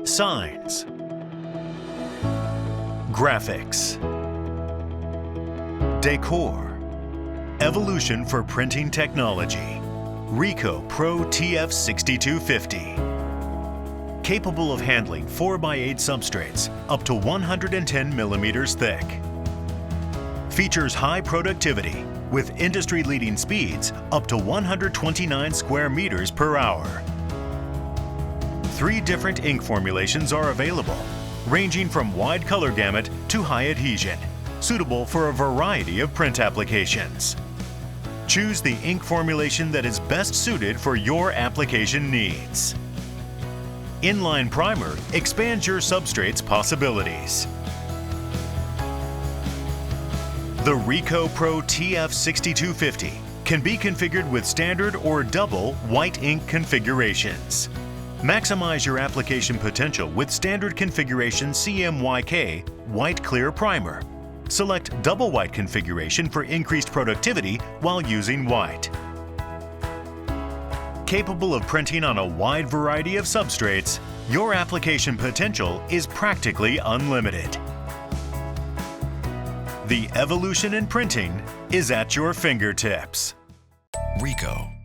signs, graphics, decor, evolution for printing technology. Ricoh Pro TF6250. Capable of handling 4x8 substrates up to 110 millimeters thick. Features high productivity with industry-leading speeds up to 129 square meters per hour. 3 different ink formulations are available, ranging from wide color gamut to high adhesion, suitable for a variety of print applications. Choose the ink formulation that is best suited for your application needs. Inline primer expands your substrate's possibilities. The Ricoh Pro TF6250 can be configured with standard or double white ink configurations. Maximize your application potential with standard configuration CMYK white clear primer. Select double white configuration for increased productivity while using white. Capable of printing on a wide variety of substrates, your application potential is practically unlimited. The evolution in printing is at your fingertips. Ricoh.